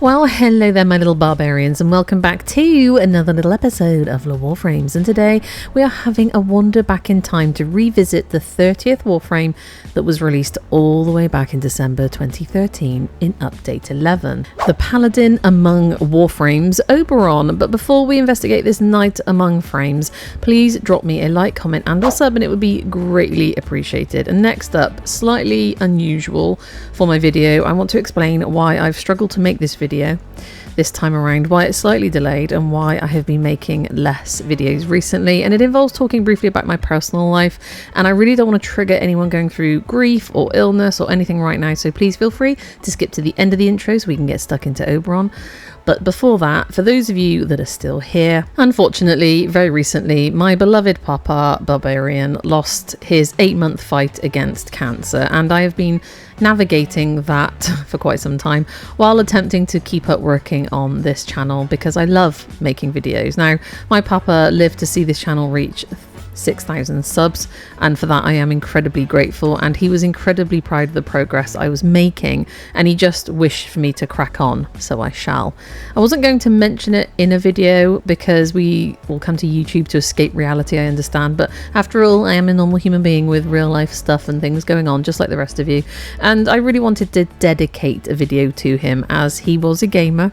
Well, hello there my little barbarians, and welcome back to another little episode of the Warframes. And today we are having a wander back in time to revisit the 30th Warframe that was released all the way back in December 2013 in Update 11. The Paladin among Warframes, Oberon. But before we investigate this Knight among Frames, please drop me a like, comment and or sub, and it would be greatly appreciated. And next up, slightly unusual for my video, I want to explain why I've struggled to make this video this time around, why it's slightly delayed, and why I have been making less videos recently. And it involves talking briefly about my personal life, and I really don't want to trigger anyone going through grief or illness or anything right now, so please feel free to skip to the end of the intro so we can get stuck into Oberon. But before that, for those of you that are still here, unfortunately, very recently, my beloved papa, Barbarian, lost his 8-month fight against cancer, and I have been navigating that for quite some time while attempting to keep up working on this channel because I love making videos. Now, my papa lived to see this channel reach 6,000 subs, and for that I am incredibly grateful, and he was incredibly proud of the progress I was making, and he just wished for me to crack on, so I shall. I wasn't going to mention it in a video because we will come to YouTube to escape reality, I understand, but after all, I am a normal human being with real life stuff and things going on just like the rest of you, and I really wanted to dedicate a video to him as he was a gamer,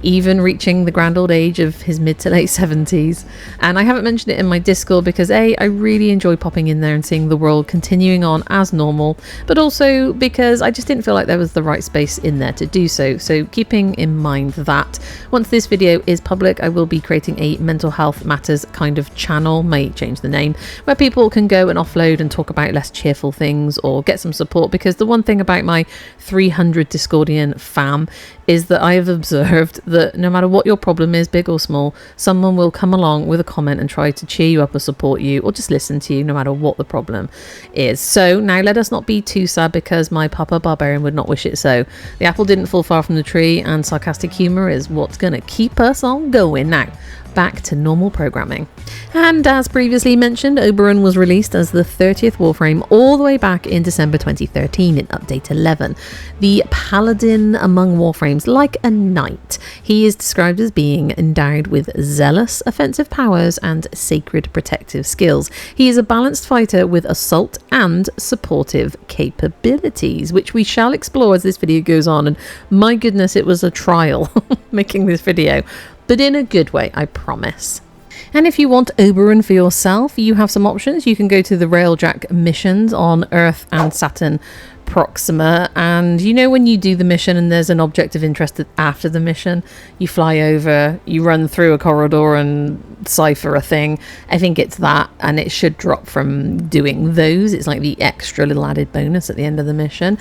even reaching the grand old age of his mid to late 70s. And I haven't mentioned it in my Discord because A, I really enjoy popping in there and seeing the world continuing on as normal, but also because I just didn't feel like there was the right space in there to do so. So keeping in mind that once this video is public, I will be creating a mental health matters kind of channel, may change the name, where people can go and offload and talk about less cheerful things or get some support, because the one thing about my 300 Discordian fam is that I have observed that no matter what your problem is, big or small, someone will come along with a comment and try to cheer you up or support you or just listen to you no matter what the problem is. So now let us not be too sad because my papa Barbarian would not wish it so. The apple didn't fall far from the tree, and sarcastic humour is what's going to keep us on going. Now, back to normal programming. And as previously mentioned, Oberon was released as the 30th Warframe all the way back in December 2013 in Update 11. The Paladin among Warframes, like a knight, he is described as being endowed with zealous offensive powers and sacred protective skills. He is a balanced fighter with assault and supportive capabilities, which we shall explore as this video goes on. And my goodness, it was a trial making this video, but in a good way, I promise. And if you want Oberon for yourself, you have some options. You can go to the Railjack missions on Earth and Saturn Proxima, and you know when you do the mission and there's an object of interest after the mission, you fly over, you run through a corridor and cipher a thing. I think it's that, and it should drop from doing those. It's like the extra little added bonus at the end of the mission.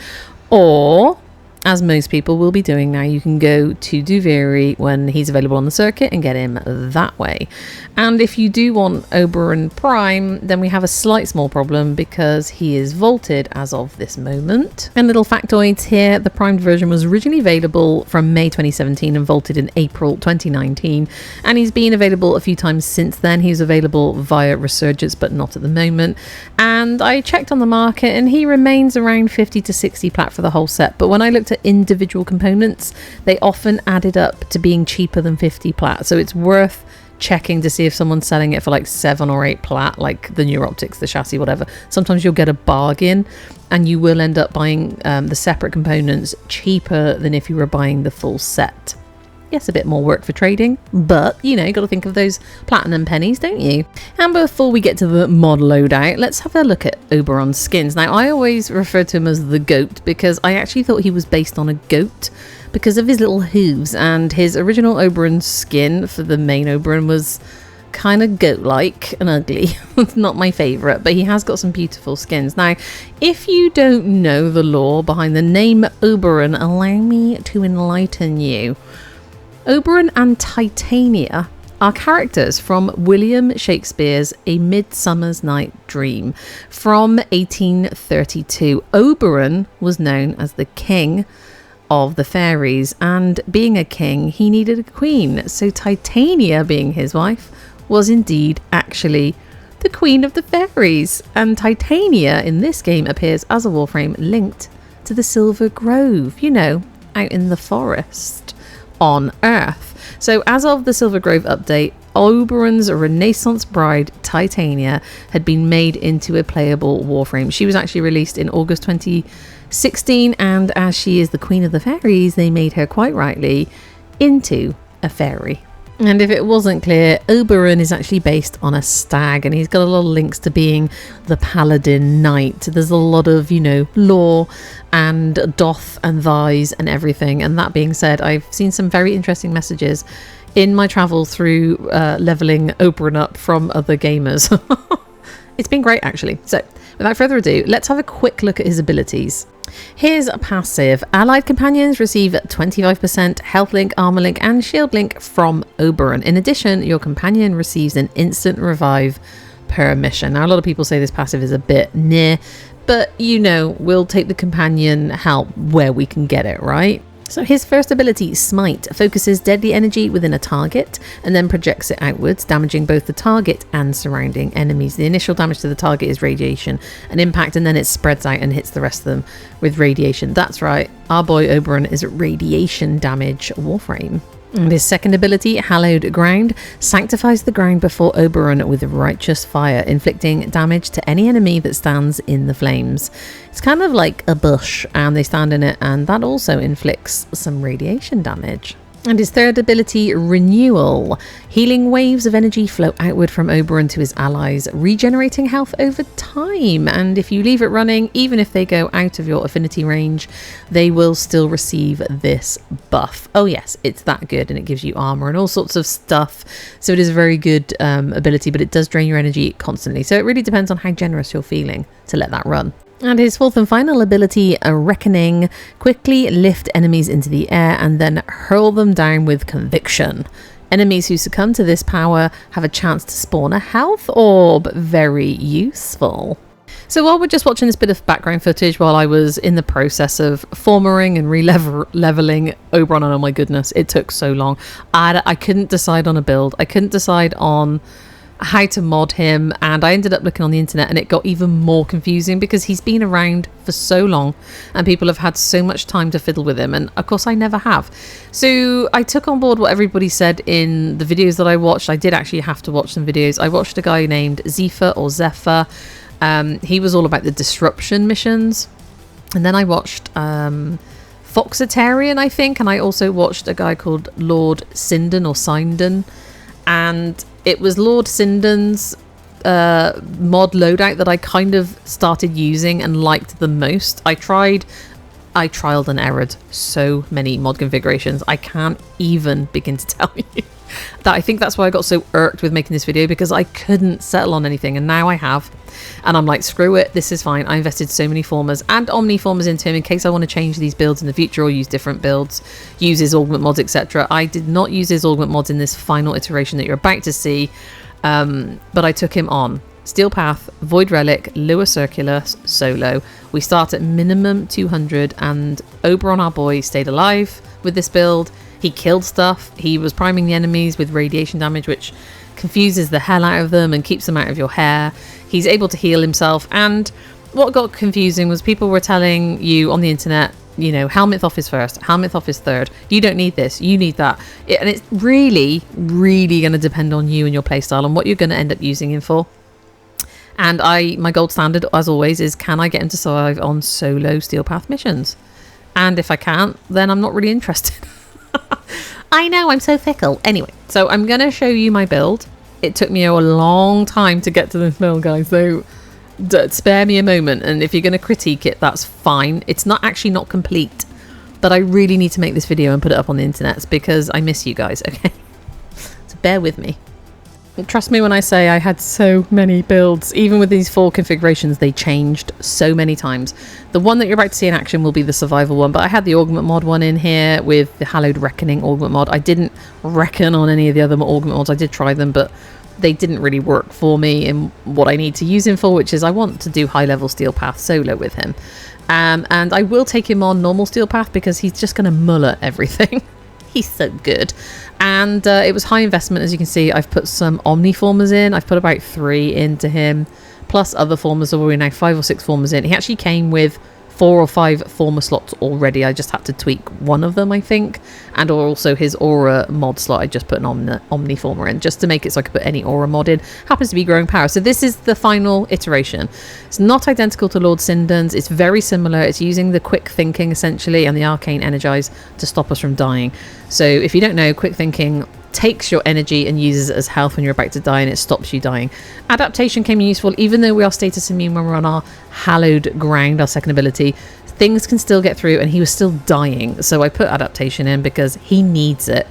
Or, as most people will be doing now, you can go to Duviri when he's available on the circuit and get him that way. And if you do want Oberon Prime, then we have a slight small problem because he is vaulted as of this moment. And little factoids here, the primed version was originally available from May 2017 and vaulted in April 2019. And he's been available a few times since then. He's available via Resurgence, but not at the moment. And I checked on the market and he remains around 50 to 60 plat for the whole set. But when I looked at individual components, they often added up to being cheaper than 50 plat, so it's worth checking to see if someone's selling it for like 7 or 8 plat, like the new optics, the chassis, whatever. Sometimes you'll get a bargain and you will end up buying the separate components cheaper than if you were buying the full set. Yes, a bit more work for trading, but you know, you got to think of those platinum pennies, don't you? And before we get to the mod loadout, let's have a look at Oberon's skins. Now, I always refer to him as the goat because I actually thought he was based on a goat because of his little hooves, and his original Oberon skin for the main Oberon was kind of goat-like and ugly. It's not my favourite, but he has got some beautiful skins. Now, if you don't know the lore behind the name Oberon, allow me to enlighten you. Oberon and Titania are characters from William Shakespeare's A Midsummer's Night Dream from 1832. Oberon was known as the king of the fairies, and being a king, he needed a queen. So Titania, being his wife, was indeed actually the queen of the fairies. And Titania in this game appears as a Warframe linked to the Silver Grove, you know, out in the forest. on Earth. So as of the Silver Grove update, Oberon's Renaissance bride, Titania, had been made into a playable Warframe. She was actually released in August 2016, and as she is the queen of the fairies, they made her quite rightly into a fairy. And if it wasn't clear, Oberon is actually based on a stag, and he's got a lot of links to being the paladin knight. There's a lot of, lore and doth and thys and everything. And that being said, I've seen some very interesting messages in my travel through leveling Oberon up from other gamers. It's been great, actually. So without further ado, let's have a quick look at his abilities. His passive: allied companions receive 25% health link, armor link and shield link from Oberon. In addition, your companion receives an instant revive per mission. Now, a lot of people say this passive is a bit near, but we'll take the companion help where we can get it, right? So his first ability, Smite, focuses deadly energy within a target and then projects it outwards, damaging both the target and surrounding enemies. The initial damage to the target is radiation and impact, and then it spreads out and hits the rest of them with radiation. That's right, our boy Oberon is radiation damage Warframe. And his second ability, Hallowed Ground, sanctifies the ground before Oberon with righteous fire, inflicting damage to any enemy that stands in the flames. It's kind of like a bush, and they stand in it, and that also inflicts some radiation damage. And his third ability, Renewal. Healing waves of energy flow outward from Oberon to his allies, regenerating health over time. And if you leave it running, even if they go out of your affinity range, they will still receive this buff. Oh yes, it's that good, and it gives you armor and all sorts of stuff. So it is a very good ability, but it does drain your energy constantly. So it really depends on how generous you're feeling to let that run. And his fourth and final ability, a Reckoning, quickly lift enemies into the air and then hurl them down with conviction. Enemies who succumb to this power have a chance to spawn a health orb. Very useful. So while we're just watching this bit of background footage while I was in the process of formering and re-leveling Oberon, and oh my goodness, it took so long. I couldn't decide on a build. I couldn't decide on how to mod him, and I ended up looking on the internet, and it got even more confusing because he's been around for so long and people have had so much time to fiddle with him, and of course I never have. So I took on board what everybody said in the videos that I watched. I did actually have to watch some videos. I watched a guy named Zephyr. He was all about the disruption missions, and then I watched Foxitarian, I think, and I also watched a guy called Lord Sinden or Sinden, and it was Lord Sinden's mod loadout that I kind of started using and liked the most. I trialed and errored so many mod configurations. I can't even begin to tell you that. I think that's why I got so irked with making this video, because I couldn't settle on anything, and now I have, and I'm like, screw it, this is fine. I invested so many formers and omniformers into him in case I want to change these builds in the future or use different builds, use his augment mods, etc. I did not use his augment mods in this final iteration that you're about to see, but I took him on Steel Path, Void Relic, Lure Circular, solo. We start at minimum 200, and Oberon, our boy, stayed alive with this build. He killed stuff. He was priming the enemies with radiation damage, which confuses the hell out of them and keeps them out of your hair. He's able to heal himself, and what got confusing was people were telling you on the internet, Helmeth off is first, Helmeth off is third. You don't need this, you need that. And it's really, really going to depend on you and your playstyle and what you're going to end up using him for. And my gold standard, as always, is can I get him to survive on solo Steel Path missions? And if I can't, then I'm not really interested. I know, I'm so fickle. Anyway, so I'm going to show you my build. It took me a long time to get to this build, guys, so spare me a moment. And if you're going to critique it, that's fine. It's not complete, but I really need to make this video and put it up on the internet because I miss you guys, okay? So bear with me. Trust me when I say I had so many builds. Even with these 4 configurations, they changed so many times. The one that you're about to see in action will be the survival one, but I had the augment mod one in here with the Hallowed Reckoning augment mod. I didn't reckon on any of the other augment mods. I did try them, but they didn't really work for me in what I need to use him for, which is I want to do high level Steel Path solo with him. And I will take him on normal Steel Path because he's just going to mullet everything. He's so good. And it was high investment. As you can see, I've put some omniformers in. I've put about 3 into him, plus other formers. So we're now 5 or 6 formers in. He actually came with 4 or 5 former slots already. I just had to tweak one of them, I think, and also his aura mod slot. I just put an omniformer in just to make it so I could put any aura mod in. Happens to be growing power. So this is the final iteration. It's not identical to Lord Sinden's. It's very similar. It's using the quick thinking essentially and the arcane energize to stop us from dying. So if you don't know, quick thinking takes your energy and uses it as health when you're about to die, and it stops you dying. Adaptation came useful. Even though we are status immune when we're on our hallowed ground, our second ability, things can still get through, and he was still dying, so I put adaptation in because he needs it.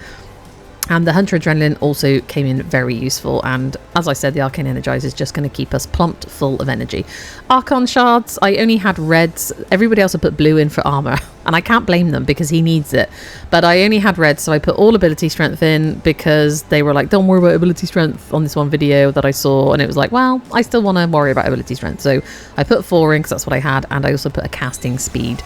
And the Hunter Adrenaline also came in very useful, and as I said, the Arcane Energize is just going to keep us plumped full of energy. Archon Shards, I only had reds. Everybody else had put blue in for armor, and I can't blame them because he needs it. But I only had reds, so I put all ability strength in because they were like, don't worry about ability strength on this one video that I saw, and it was like, well, I still want to worry about ability strength. So I put 4 in because that's what I had, and I also put a casting speed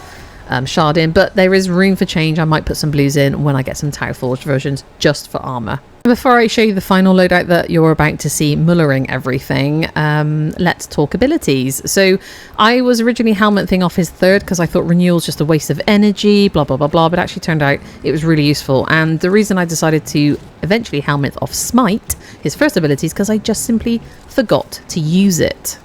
shard in, but there is room for change. I might put some blues in when I get some Tower Forged versions just for armor. Before I show you the final loadout that you're about to see mullering everything, let's talk abilities. So I was originally helmet thing off his 3rd because I thought renewal's just a waste of energy, blah blah blah blah, but actually turned out it was really useful. And the reason I decided to eventually helmet off Smite, his 1st ability, is because I just simply forgot to use it.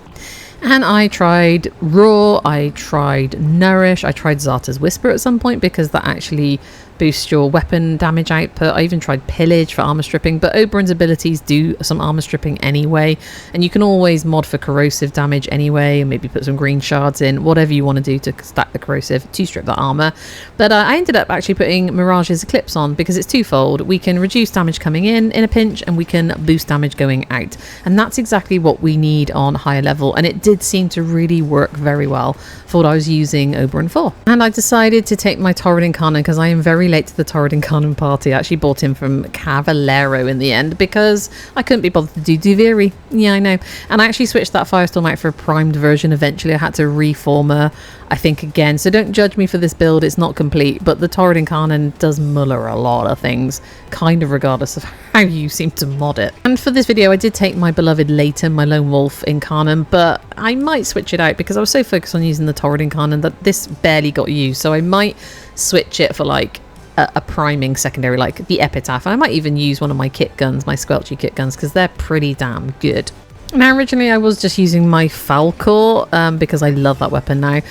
And I tried Raw, I tried Nourish, I tried Zarta's Whisper at some point because that actually boosts your weapon damage output. I even tried Pillage for armor stripping, but Oberon's abilities do some armor stripping anyway, and you can always mod for corrosive damage anyway, and maybe put some green shards in, whatever you want to do to stack the corrosive to strip that armor. But I ended up actually putting Mirage's Eclipse on because it's twofold. We can reduce damage coming in a pinch, and we can boost damage going out, and that's exactly what we need on higher level, and it did seem to really work very well for what I was using Oberon for. And I decided to take my Torrid Incarnate because I am very late to the Torrid Incarnate party. I actually bought him from Cavallero in the end because I couldn't be bothered to do Duviri. Yeah, I know. And I actually switched that Firestorm out for a primed version eventually. I had to reform her, I think, again. So don't judge me for this build. It's not complete, but the Torrid Incarnate does muller a lot of things, kind of regardless of how you seem to mod it. And for this video, I did take my beloved Leighton, my Lone Wolf Incarnate, but I might switch it out because I was so focused on using the Torrid Incarnate that this barely got used. So I might switch it for like a priming secondary, like the Epitaph, and I might even use one of my kit guns, my Squelchy kit guns, because they're pretty damn good. Now originally I was just using my Falcor because I love that weapon now,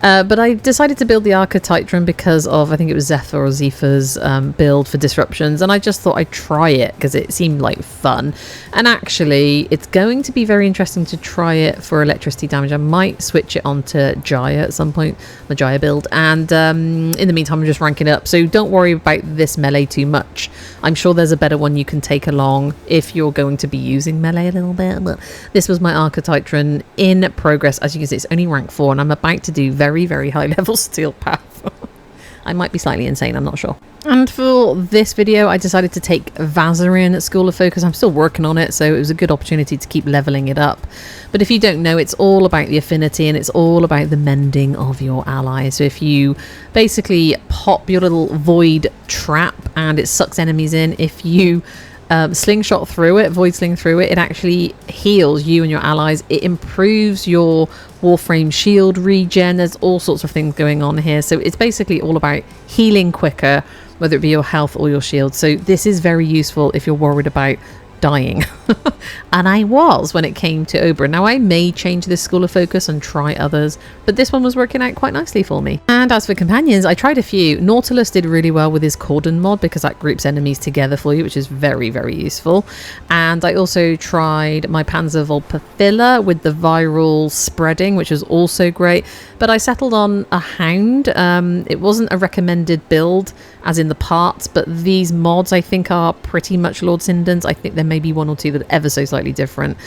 but I decided to build the Archetytron because of, I think it was Zephyr or Zephyrs build for disruptions, and I just thought I'd try it because it seemed like fun. And actually it's going to be very interesting to try it for electricity damage. I might switch it onto Jaya at some point, the Jaya build, and in the meantime I'm just ranking up, so don't worry about this melee too much. I'm sure there's a better one you can take along if you're going to be using melee a little bit, but this was my Archetytron in progress. As you can see, it's only rank 4, and I'm about to do very, very high level Steel Path. I might be slightly insane, I'm not sure. And for this video, I decided to take Vazarin School of Focus. I'm still working on it, so it was a good opportunity to keep leveling it up. But if you don't know, it's all about the affinity, and it's all about the mending of your allies. So if you basically pop your little void trap and it sucks enemies in, if you slingshot through it, void sling through it, it actually heals you and your allies. It improves your Warframe shield regen. There's all sorts of things going on here, so it's basically all about healing quicker, whether it be your health or your shield. So this is very useful if you're worried about dying. And I was when it came to Oberon. Now I may change this School of Focus and try others, but this one was working out quite nicely for me. And as for companions, I tried a few. Nautilus did really well with his Cordon mod because that groups enemies together for you, which is very, very useful. And I also tried my Panzer Volpafilla with the viral spreading, which was also great. But I settled on a Hound. It wasn't a recommended build as in the parts, but these mods I think are pretty much Lord Sinden's. I think there may be one or two that are ever so slightly different.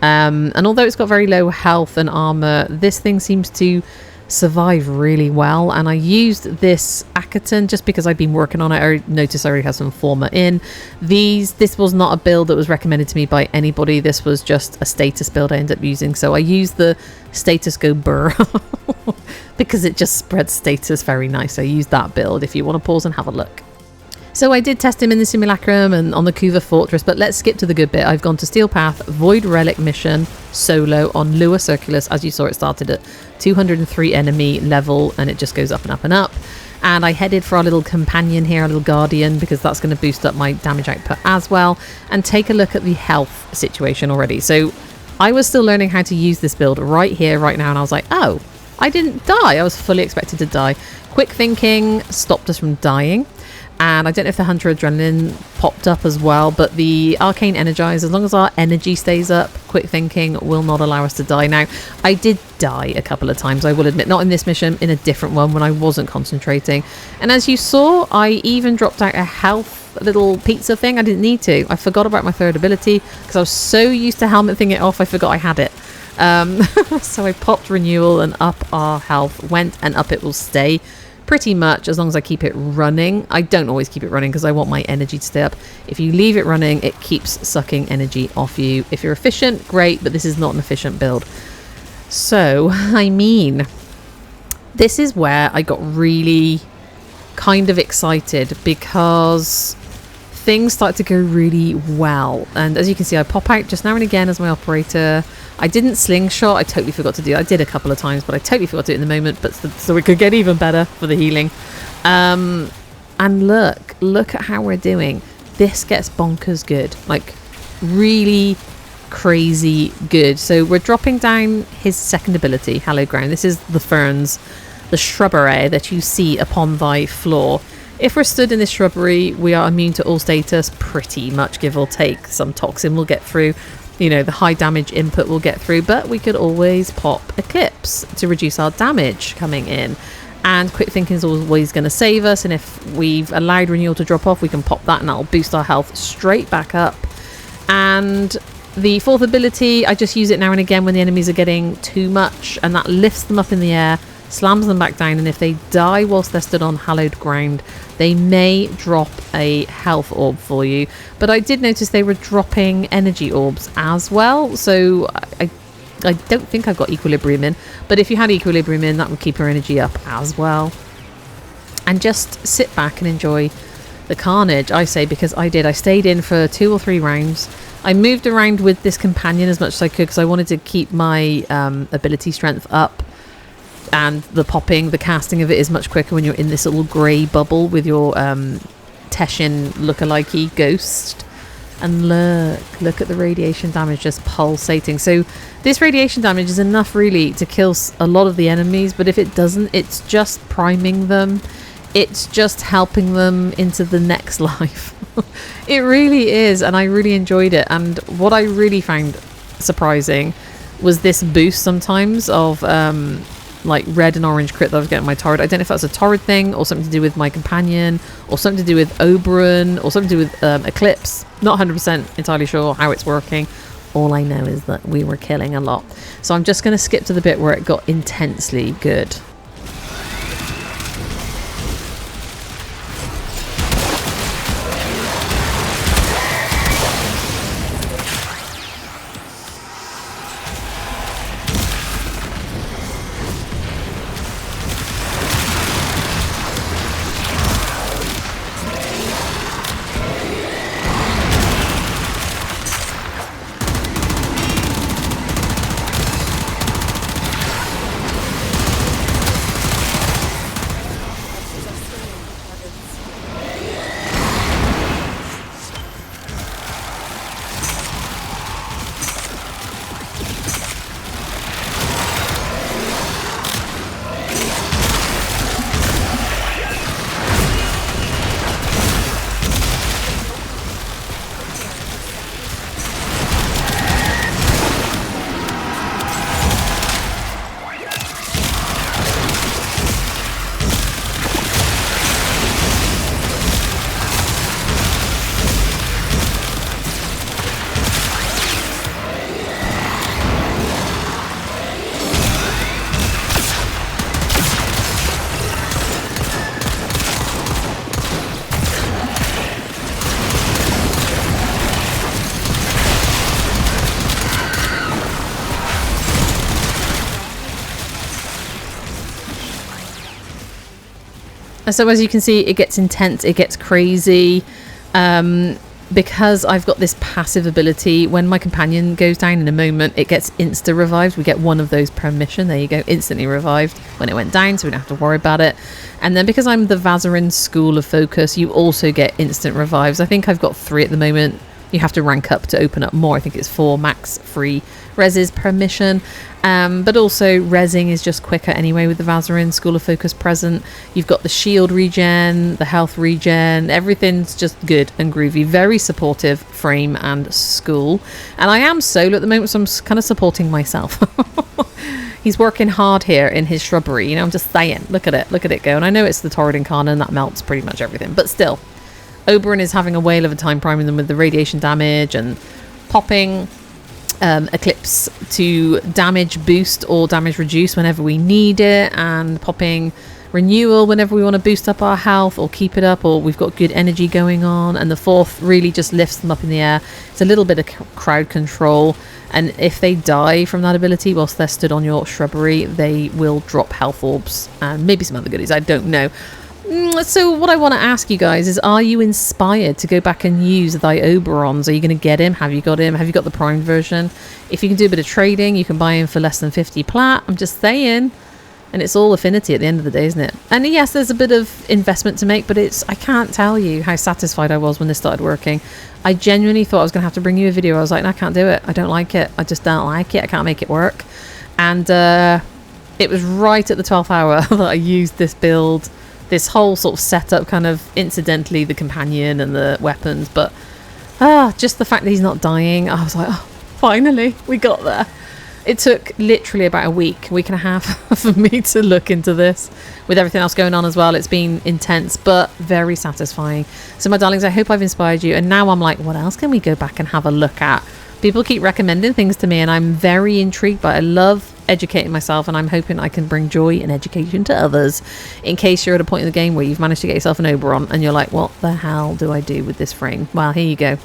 And although it's got very low health and armor, this thing seems to survive really well. And I used this Akaton just because I'd been working on it. I noticed I already had some former in. This was not a build that was recommended to me by anybody. This was just a status build I ended up using. So I used the Status Go Burr because it just spreads status very nice. I used that build if you want to pause and have a look. So I did test him in the Simulacrum and on the Kuva Fortress, but let's skip to the good bit. I've gone to Steel Path, Void Relic mission, solo on Lua Circulus. As you saw, it started at 203 enemy level, and it just goes up and up and up. And I headed for our little companion here, our little guardian, because that's going to boost up my damage output as well. And take a look at the health situation already. So I was still learning how to use this build right here, right now, and I was like, oh, I didn't die. I was fully expected to die. Quick thinking stopped us from dying. And I don't know if the Hunter Adrenaline popped up as well, but the Arcane Energize, as long as our energy stays up, quick thinking will not allow us to die. Now, I did die a couple of times, I will admit, not in this mission, in a different one when I wasn't concentrating. And as you saw, I even dropped out a health little pizza thing. I didn't need to. I forgot about my third ability because I was so used to helmet thing it off, I forgot I had it. So I popped renewal and up our health went, and up it will stay. Pretty much as long as I keep it running. I don't always keep it running because I want my energy to stay up. If you leave it running, it keeps sucking energy off you. If you're efficient, great, but this is not an efficient build. So, I mean, this is where I got really kind of excited because things start to go really well. And as you can see, I pop out just now and again as my operator. I didn't slingshot. I totally forgot to do it. I did a couple of times, but I totally forgot to do it in the moment. But so it could get even better for the healing. And look at how we're doing. This gets bonkers good, like really crazy good. So we're dropping down his second ability, Hallowed Ground. This is the ferns, the shrubbery that you see upon thy floor. If we're stood in this shrubbery, we are immune to all status, pretty much, give or take. Some toxin will get through. You know, the high damage input will get through, but we could always pop Eclipse to reduce our damage coming in. And quick thinking is always going to save us. And if we've allowed renewal to drop off, we can pop that and that'll boost our health straight back up. And the fourth ability, I just use it now and again when the enemies are getting too much, and that lifts them up in the air, slams them back down, and if they die whilst they're stood on hallowed ground, they may drop a health orb for you. But I did notice they were dropping energy orbs as well, so I don't think I've got equilibrium in, but if you had equilibrium in, that would keep your energy up as well. And just sit back and enjoy the carnage, I say, because I did. I stayed in for 2 or 3 rounds. I moved around with this companion as much as I could because I wanted to keep my ability strength up. And the popping, the casting of it is much quicker when you're in this little grey bubble with your Teshin lookalike ghost. And look at the radiation damage just pulsating. So this radiation damage is enough really to kill a lot of the enemies, but if it doesn't, it's just priming them. It's just helping them into the next life. It really is, and I really enjoyed it. And what I really found surprising was this boost sometimes of like red and orange crit that I was getting my torrid. I don't know if that's a torrid thing or something to do with my companion or something to do with Oberon or something to do with Eclipse. Not 100% entirely sure how it's working. All I know is that we were killing a lot. So I'm just going to skip to the bit where it got intensely good. So as you can see, it gets intense, it gets crazy. Because I've got this passive ability, when my companion goes down in a moment, it gets insta revived. We get one of those per mission. There you go, instantly revived when it went down, so we don't have to worry about it. And then because I'm the Vazarin School of Focus, you also get instant revives. I think I've got 3 at the moment. You have to rank up to open up more. I think it's 4 max free reses per mission. But also resing is just quicker anyway with the Vazarin School of Focus present. You've got the shield regen, the health regen, everything's just good and groovy. Very supportive frame and school. And I am solo at the moment, so I'm kind of supporting myself. He's working hard here in his shrubbery, you know, I'm just saying, look at it go. And I know it's the Torrid Incarnate and that melts pretty much everything, but still, Oberon is having a whale of a time priming them with the radiation damage and popping Eclipse to damage boost or damage reduce whenever we need it, and popping Renewal whenever we want to boost up our health or keep it up, or we've got good energy going on. And the 4th really just lifts them up in the air. It's a little bit of crowd control, and if they die from that ability whilst they're stood on your shrubbery, they will drop health orbs and maybe some other goodies, I don't know. So what I want to ask you guys is, are you inspired to go back and use thy Oberons? Are you going to get him? Have you got him? Have you got the primed version? If you can do a bit of trading, you can buy him for less than 50 plat. I'm just saying. And it's all affinity at the end of the day, isn't it? And yes, there's a bit of investment to make, but I can't tell you how satisfied I was when this started working. I genuinely thought I was going to have to bring you a video. I was like, no, I can't do it. I don't like it. I just don't like it. I can't make it work. And it was right at the 12th hour that I used this build. This whole sort of setup, kind of incidentally, the companion and the weapons, but just the fact that he's not dying, I was like, oh, finally, we got there. It took literally about a week and a half for me to look into this. With everything else going on as well, it's been intense, but very satisfying. So my darlings, I hope I've inspired you. And now I'm like, what else can we go back and have a look at? People keep recommending things to me and I'm very intrigued, but I love educating myself, and I'm hoping I can bring joy and education to others. In case you're at a point in the game where you've managed to get yourself an Oberon and you're like, what the hell do I do with this frame? Well, here you go.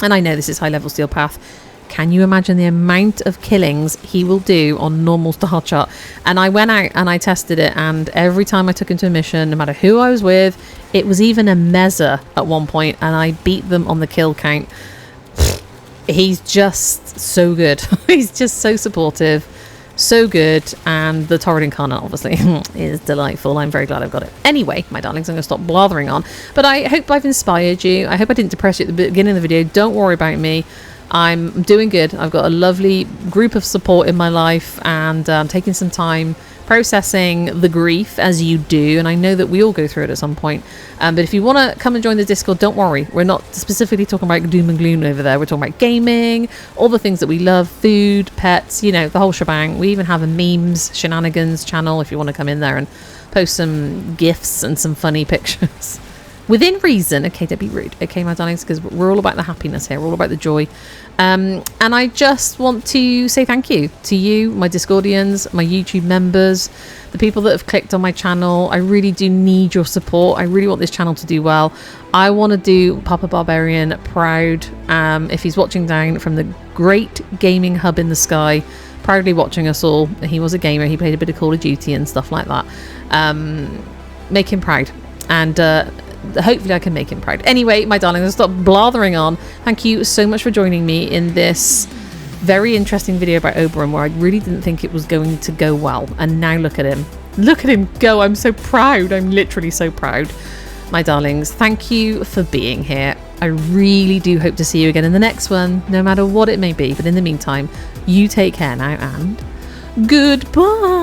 And I know this is high level steel path. Can you imagine the amount of killings he will do on normal star chart? And I went out and I tested it, and every time I took him to a mission, no matter who I was with, it was even a mezza at one point, and I beat them on the kill count. He's just so good. He's just so supportive. So good. And the Torrid Incarnate obviously is delightful. I'm very glad I've got it. Anyway, my darlings, I'm going to stop blathering on, but I hope I've inspired you. I hope I didn't depress you at the beginning of the video. Don't worry about me. I'm doing good. I've got a lovely group of support in my life, and I'm taking some time processing the grief, as you do, and I know that we all go through it at some point. But if you want to come and join the Discord, don't worry, we're not specifically talking about doom and gloom over there. We're talking about gaming, all the things that we love, food, pets, you know, the whole shebang. We even have a memes shenanigans channel if you want to come in there and post some gifs and some funny pictures within reason. Okay, don't be rude, okay, my darlings, because we're all about the happiness here, we're all about the joy. And I just want to say thank you to you, my Discordians, my YouTube members, the people that have clicked on my channel. I really do need your support. I really want this channel to do well. I want to do Papa Barbarian proud. If he's watching down from the great gaming hub in the sky, proudly watching us all. He was a gamer, he played a bit of Call of Duty and stuff like that. Make him proud, and hopefully I can make him proud. Anyway, my darlings, I'll stop blathering on. Thank you so much for joining me in this very interesting video about Oberon, where I really didn't think it was going to go well, and now look at him. Look at him go. I'm so proud. I'm literally so proud. My darlings, thank you for being here. I really do hope to see you again in the next one, no matter what it may be. But in the meantime, you take care now, and goodbye.